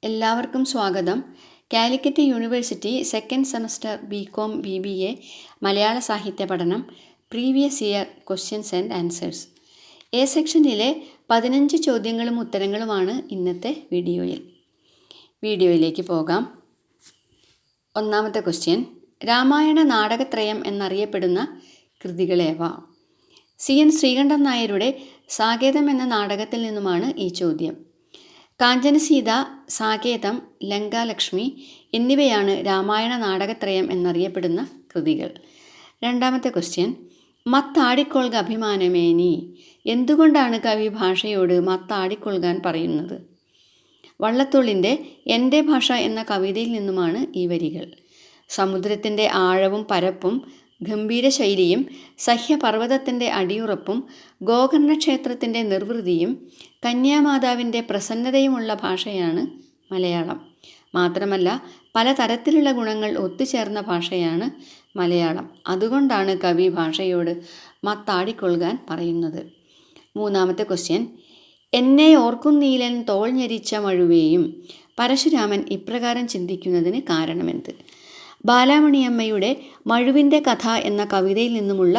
എല്ലാവർക്കും സ്വാഗതം. Calicut university second semester BCom BBA മലയാള സാഹിത്യ പഠനം previous year questions and answers. A സെക്ഷനിലെ 15 ചോദ്യങ്ങളും ഉത്തരങ്ങളുമാണ് ഇന്നത്തെ വീഡിയോയിലേക്ക് പോകാം. ഒന്നാമത്തെ ക്വസ്റ്റ്യൻ, രാമായണ നാടകത്രയം എന്നറിയപ്പെടുന്ന കൃതികളേവ? CN ശ്രീകണ്ഠൻ നായരുടെ സാകേതം എന്ന നാടകത്തിൽ നിന്നുമാണ് ഈ ചോദ്യം. കാഞ്ചനസീത, സാകേതം, ലങ്കാലക്ഷ്മി എന്നിവയാണ് രാമായണ നാടകത്രയം എന്നറിയപ്പെടുന്ന കൃതികൾ. രണ്ടാമത്തെ ക്വസ്റ്റ്യൻ, മത്താടിക്കൊള്ളുക അഭിമാനമേനി. എന്തുകൊണ്ടാണ് കവി ഭാഷയോട് മത്താടിക്കൊള്ളുവാൻ പറയുന്നത്? വള്ളത്തോളിൻ്റെ എൻ്റെ ഭാഷ എന്ന കവിതയിൽ നിന്നുമാണ് ഈ വരികൾ. സമുദ്രത്തിൻ്റെ ആഴവും പരപ്പും ഗംഭീരശൈലിയും സഹ്യപർവ്വതത്തിൻ്റെ അടിയുറപ്പും ഗോകർണക്ഷേത്രത്തിൻ്റെ നിർവൃതിയും കന്യാമാതാവിൻ്റെ പ്രസന്നതയുമുള്ള ഭാഷയാണ് മലയാളം. മാത്രമല്ല പലതരത്തിലുള്ള ഗുണങ്ങൾ ഒത്തുചേർന്ന ഭാഷയാണ് മലയാളം. അതുകൊണ്ടാണ് കവി ഭാഷയോട് മത്താടിക്കൊള്ളുവാൻ പറയുന്നത്. മൂന്നാമത്തെ ക്വസ്റ്റ്യൻ, എന്നെ ഓർക്കുന്നീലൻ തോൾ ഞെരിച്ച മഴുവേയും. പരശുരാമൻ ഇപ്രകാരം ചിന്തിക്കുന്നതിന് കാരണമെന്ത്? ബാലാമണിയമ്മയുടെ മഴുവിൻ്റെ കഥ എന്ന കവിതയിൽ നിന്നുമുള്ള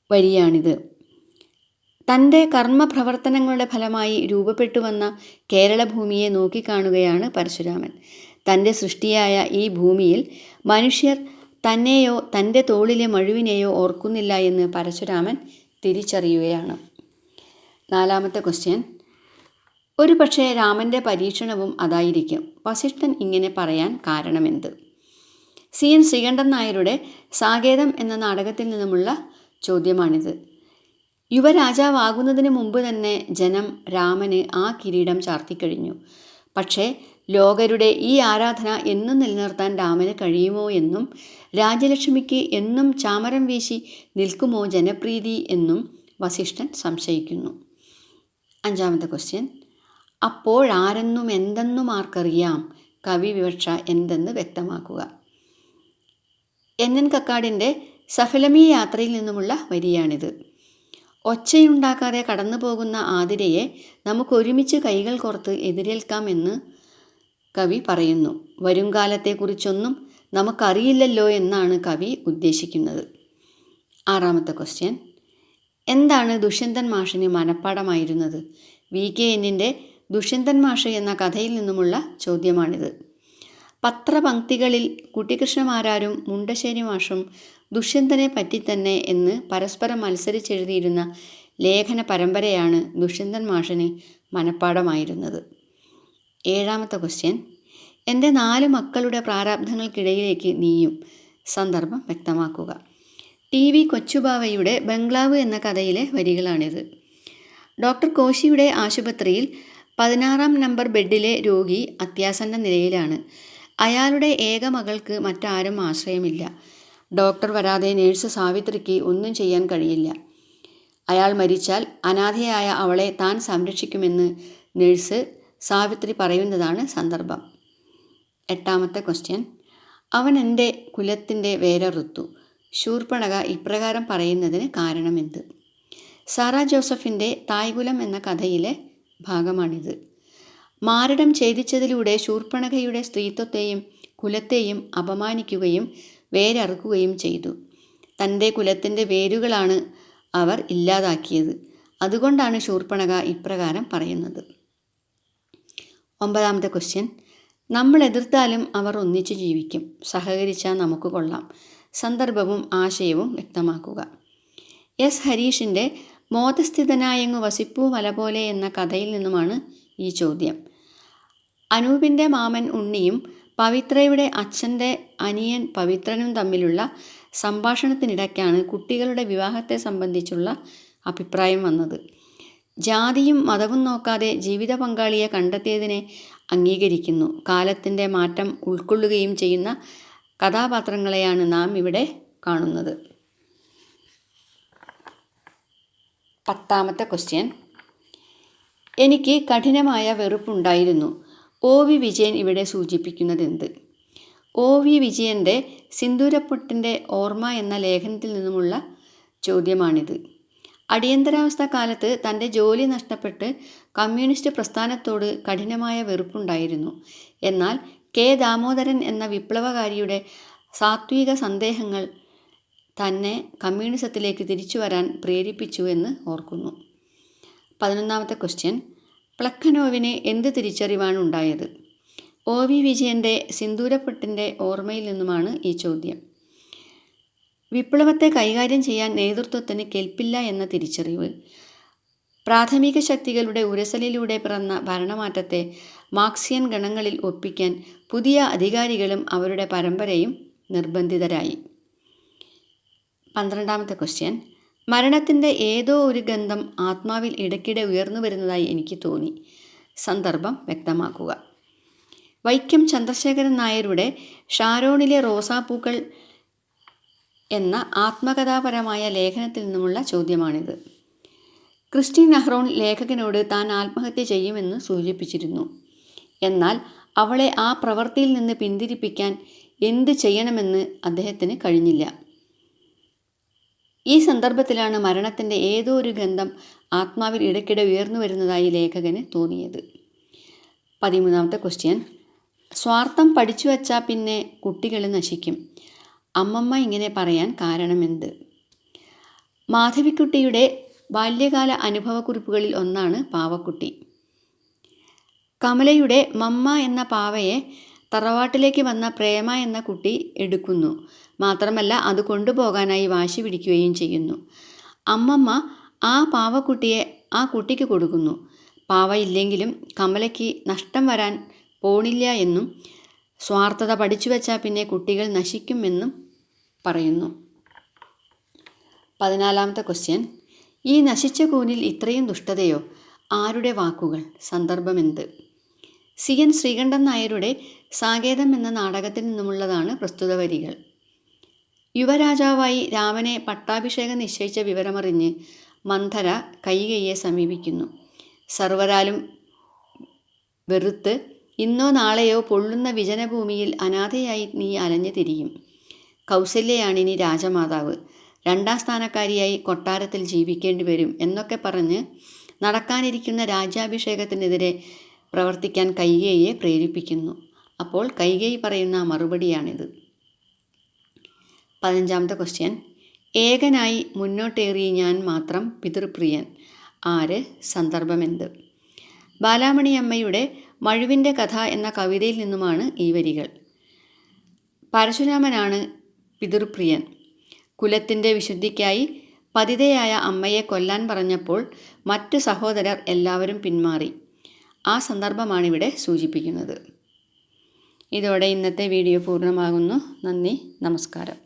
വരിയാണിത്. തൻ്റെ കർമ്മപ്രവർത്തനങ്ങളുടെ ഫലമായി രൂപപ്പെട്ടുവന്ന കേരളഭൂമിയെ നോക്കിക്കാണുകയാണ് പരശുരാമൻ. തൻ്റെ സൃഷ്ടിയായ ഈ ഭൂമിയിൽ മനുഷ്യർ തന്നെയോ തൻ്റെ തോളിലെ മഴുവിനെയോ ഓർക്കുന്നില്ല എന്ന് പരശുരാമൻ തിരിച്ചറിയുകയാണ്. നാലാമത്തെ ക്വസ്റ്റ്യൻ, ഒരു പക്ഷേ രാമൻ്റെ പരീക്ഷണവും അതായിരിക്കും. വസിഷ്ഠൻ ഇങ്ങനെ പറയാൻ കാരണമെന്ത്? CN ശ്രീകണ്ഠൻ നായരുടെ സാകേതം എന്ന നാടകത്തിൽ നിന്നുമുള്ള ചോദ്യമാണിത്. യുവരാജാവാകുന്നതിന് മുമ്പ് തന്നെ ജനം രാമന് ആ കിരീടം ചാർത്തിക്കഴിഞ്ഞു. പക്ഷേ ലോകരുടെ ഈ ആരാധന എന്നും നിലനിർത്താൻ രാമന് കഴിയുമോ എന്നും രാജ്യലക്ഷ്മിക്ക് എന്നും ചാമരം വീശി നിൽക്കുമോ ജനപ്രീതി എന്നും വസിഷ്ഠൻ സംശയിക്കുന്നു. അഞ്ചാമത്തെ ക്വസ്റ്റ്യൻ, അപ്പോഴാരെന്നും എന്തെന്നും ആർക്കറിയാം? കവി വിവക്ഷ എന്തെന്ന് വ്യക്തമാക്കുക. NN കക്കാടിൻ്റെ സഫലമീ യാത്രയിൽ നിന്നുമുള്ള വരിയാണിത്. ഒച്ചയുണ്ടാക്കാതെ കടന്നു പോകുന്ന ആതിരയെ നമുക്കൊരുമിച്ച് കൈകൾ കോർത്ത് എതിരേൽക്കാമെന്ന് കവി പറയുന്നു. വരുംകാലത്തെക്കുറിച്ചൊന്നും നമുക്കറിയില്ലല്ലോ എന്നാണ് കവി ഉദ്ദേശിക്കുന്നത്. ആറാമത്തെ ക്വസ്റ്റ്യൻ, എന്താണ് ദുഷ്യന്തൻ മാഷിന് മനഃപ്പാടമായിരുന്നത്? VKNൻ്റെ ദുഷ്യന്തൻ മാഷ് എന്ന കഥയിൽ നിന്നുമുള്ള ചോദ്യമാണിത്. പത്രപംക്തികളിൽ കുട്ടിക്കൃഷ്ണമാരാരും മുണ്ടശ്ശേരി മാഷും ദുഷ്യന്തനെ പറ്റിത്തന്നെ എന്ന് പരസ്പരം മത്സരിച്ചെഴുതിയിരുന്ന ലേഖന പരമ്പരയാണ് ദുഷ്യന്തൻ മാഷിന് മനഃപ്പാടമായിരുന്നത്. ഏഴാമത്തെ ക്വസ്റ്റ്യൻ, എൻ്റെ 4 മക്കളുടെ പ്രാരാബ്ധങ്ങൾക്കിടയിലേക്ക് നീയും. സന്ദർഭം വ്യക്തമാക്കുക. TV കൊച്ചുബാവയുടെ ബംഗ്ലാവ് എന്ന കഥയിലെ വരികളാണിത്. ഡോക്ടർ കോശിയുടെ ആശുപത്രിയിൽ 16-ാം നമ്പർ ബെഡിലെ രോഗി അത്യാസന്ന നിലയിലാണ്. അയാളുടെ ഏക മകൾക്ക് മറ്റാരും ആശ്രയമില്ല. ഡോക്ടർ വരാതെ നേഴ്സ് സാവിത്രിക്ക് ഒന്നും ചെയ്യാൻ കഴിയില്ല. അയാൾ മരിച്ചാൽ അനാഥയായ അവളെ താൻ സംരക്ഷിക്കുമെന്ന് നേഴ്സ് സാവിത്രി പറയുന്നതാണ് സന്ദർഭം. എട്ടാമത്തെ ക്വസ്റ്റ്യൻ, അവൻ എൻ്റെ കുലത്തിൻ്റെ വേരറുത്തു. ശൂർപ്പണഖ ഇപ്രകാരം പറയുന്നതിന് കാരണമെന്ത്? സാറാ ജോസഫിൻ്റെ തായ്കുലം എന്ന കഥയിലെ ഭാഗമാണിത്. മാരടം ഛേദിച്ചതിലൂടെ ശൂർപ്പണഖയുടെ സ്ത്രീത്വത്തെയും കുലത്തെയും അപമാനിക്കുകയും വേരറുക്കുകയും ചെയ്തു. തൻ്റെ കുലത്തിൻ്റെ വേരുകളാണ് അവർ ഇല്ലാതാക്കിയത്. അതുകൊണ്ടാണ് ശൂർപ്പണഖ ഇപ്രകാരം പറയുന്നത്. ഒമ്പതാമത്തെ ക്വസ്റ്റ്യൻ, നമ്മൾ എതിർത്താലും അവർ ഒന്നിച്ചു ജീവിക്കും. സഹകരിച്ചാൽ നമുക്ക് കൊള്ളാം. സന്ദർഭവും ആശയവും വ്യക്തമാക്കുക. S ഹരീഷിൻ്റെ മോദസ്ഥിതനായങ്ങു വസിപ്പൂ മല പോലെ എന്ന കഥയിൽ നിന്നുമാണ് ഈ ചോദ്യം. അനൂപിൻ്റെ മാമൻ ഉണ്ണിയും പവിത്രയുടെ അച്ഛൻ്റെ അനിയൻ പവിത്രനും തമ്മിലുള്ള സംഭാഷണത്തിനിടയ്ക്കാണ് കുട്ടികളുടെ വിവാഹത്തെ സംബന്ധിച്ചുള്ള അഭിപ്രായം വന്നത്. ജാതിയും മതവും നോക്കാതെ ജീവിത പങ്കാളിയെ കണ്ടെത്തിയതിനെ അംഗീകരിക്കുന്നു. കാലത്തിൻ്റെ മാറ്റം ഉൾക്കൊള്ളുകയും ചെയ്യുന്ന കഥാപാത്രങ്ങളെയാണ് നാം ഇവിടെ കാണുന്നത്. പത്താമത്തെ ക്വസ്റ്റ്യൻ, എനിക്ക് കഠിനമായ വെറുപ്പുണ്ടായിരുന്നു. OV വിജയൻ ഇവിടെ സൂചിപ്പിക്കുന്നതെന്ത്? OV വിജയൻ്റെ സിന്ദൂരപ്പൊട്ടിൻ്റെ ഓർമ്മ എന്ന ലേഖനത്തിൽ നിന്നുമുള്ള ചോദ്യമാണിത്. അടിയന്തരാവസ്ഥ കാലത്ത് തൻ്റെ ജോലി നഷ്ടപ്പെട്ട് കമ്മ്യൂണിസ്റ്റ് പ്രസ്ഥാനത്തോട് കഠിനമായ വെറുപ്പുണ്ടായിരുന്നു. എന്നാൽ കെ ദാമോദരൻ എന്ന വിപ്ലവകാരിയുടെ സാത്വിക സന്ദേഹങ്ങൾ തന്നെ കമ്മ്യൂണിസത്തിലേക്ക് തിരിച്ചു വരാൻ പ്രേരിപ്പിച്ചു എന്ന് ഓർക്കുന്നു. 11ാമത്തെ ക്വസ്റ്റ്യൻ, പ്ലഖനോവിന് എന്ത് തിരിച്ചറിവാണ് ഉണ്ടായത്? OV വിജയൻ്റെ സിന്ദൂരപ്പൊട്ടിൻ്റെ ഓർമ്മയിൽ നിന്നുമാണ് ഈ ചോദ്യം. വിപ്ലവത്തെ കൈകാര്യം ചെയ്യാൻ നേതൃത്വത്തിന് കെൽപ്പില്ല എന്ന തിരിച്ചറിവ്. പ്രാഥമിക ശക്തികളുടെ ഉരസലിലൂടെ പിറന്ന ഭരണമാറ്റത്തെ മാർക്സിയൻ ഗണങ്ങളിൽ ഒപ്പിക്കാൻ പുതിയ അധികാരികളും അവരുടെ പരമ്പരയും നിർബന്ധിതരായി. 12ാമത്തെ ക്വസ്റ്റ്യൻ, മരണത്തിൻ്റെ ഏതോ ഒരു ഗന്ധം ആത്മാവിൽ ഇടയ്ക്കിടെ ഉയർന്നു വരുന്നതായി എനിക്ക് തോന്നി. സന്ദർഭം വ്യക്തമാക്കുക. വൈക്കം ചന്ദ്രശേഖരൻ നായരുടെ ഷാരോണിലെ റോസാപ്പൂക്കൾ എന്ന ആത്മകഥാപരമായ ലേഖനത്തിൽ നിന്നുമുള്ള ചോദ്യമാണിത്. ക്രിസ്റ്റി നഹ്റോൺ ലേഖകനോട് താൻ ആത്മഹത്യ ചെയ്യുമെന്ന് സൂചിപ്പിച്ചിരുന്നു. എന്നാൽ അവളെ ആ പ്രവൃത്തിയിൽ നിന്ന് പിന്തിരിപ്പിക്കാൻ എന്ത് ചെയ്യണമെന്ന് അദ്ദേഹത്തിന് കഴിഞ്ഞില്ല. ഈ സന്ദർഭത്തിലാണ് മരണത്തിൻ്റെ ഏതോ ഒരു ഗന്ധം ആത്മാവിൽ ഇടയ്ക്കിടെ ഉയർന്നു വരുന്നതായി ലേഖകന് തോന്നിയത്. 13ാമത്തെ ക്വസ്റ്റ്യൻ, സ്വാർത്ഥം പഠിച്ചു വച്ചാൽ പിന്നെ കുട്ടികൾ നശിക്കും. അമ്മമ്മ ഇങ്ങനെ പറയാൻ കാരണമെന്ത്? മാധവിക്കുട്ടിയുടെ ബാല്യകാല അനുഭവക്കുറിപ്പുകളിൽ ഒന്നാണ് പാവക്കുട്ടി. കമലയുടെ മമ്മ എന്ന പാവയെ തറവാട്ടിലേക്ക് വന്ന പ്രേമ എന്ന കുട്ടി എടുക്കുന്നു. മാത്രമല്ല അത് കൊണ്ടുപോകാനായി വാശി പിടിക്കുകയും ചെയ്യുന്നു. അമ്മമ്മ ആ പാവക്കുട്ടിയെ ആ കുട്ടിക്ക് കൊടുക്കുന്നു. പാവ ഇല്ലെങ്കിലും കമലയ്ക്ക് നഷ്ടം വരാൻ പോണില്ല എന്നും സ്വാർത്ഥത പഠിച്ചു വച്ചാൽ പിന്നെ കുട്ടികൾ നശിക്കും എന്നും പറയുന്നു. 14ാമത്തെ ക്വസ്റ്റ്യൻ, ഈ നശിച്ച കൂനിൽ ഇത്രയും ദുഷ്ടതയോ? ആരുടെ വാക്കുകൾ? സന്ദർഭമെന്ത്? CN ശ്രീകണ്ഠൻ നായരുടെ സാകേതം എന്ന നാടകത്തിൽ നിന്നുമുള്ളതാണ് പ്രസ്തുത വരികൾ. യുവരാജാവായി രാമനെ പട്ടാഭിഷേകം നിശ്ചയിച്ച വിവരമറിഞ്ഞ് മന്ധര കൈകേയിയെ സമീപിക്കുന്നു. സർവരാലും വെറുത്ത് ഇന്നോ നാളെയോ പൊള്ളുന്ന വിജനഭൂമിയിൽ അനാഥയായി നീ അലഞ്ഞു തിരിയും. കൗസല്യയാണിനി രാജമാതാവ്. 2ാം സ്ഥാനക്കാരിയായി കൊട്ടാരത്തിൽ ജീവിക്കേണ്ടി വരും എന്നൊക്കെ പറഞ്ഞ് നടക്കാനിരിക്കുന്ന രാജ്യാഭിഷേകത്തിനെതിരെ പ്രവർത്തിക്കാൻ കൈകേയിയെ പ്രേരിപ്പിക്കുന്നു. അപ്പോൾ കൈകേയി പറയുന്ന മറുപടിയാണിത്. 15ാമത്തെ ക്വസ്റ്റ്യൻ, ഏകനായി മുന്നോട്ടേറി ഞാൻ മാത്രം പിതൃപ്രിയൻ. ആര്? സന്ദർഭമെന്ത്? ബാലാമണിയമ്മയുടെ മഴുവിൻ്റെ കഥ എന്ന കവിതയിൽ നിന്നുമാണ് ഈ വരികൾ. പരശുരാമനാണ് പിതൃപ്രിയൻ. കുലത്തിൻ്റെ വിശുദ്ധിക്കായി പതിതയായ അമ്മയെ കൊല്ലാൻ പറഞ്ഞപ്പോൾ മറ്റു സഹോദരർ എല്ലാവരും പിന്മാറി. ആ സന്ദർഭമാണിവിടെ സൂചിപ്പിക്കുന്നത്. ഇതോടെ ഇന്നത്തെ വീഡിയോ പൂർണ്ണമാകുന്നു. നന്ദി, നമസ്കാരം.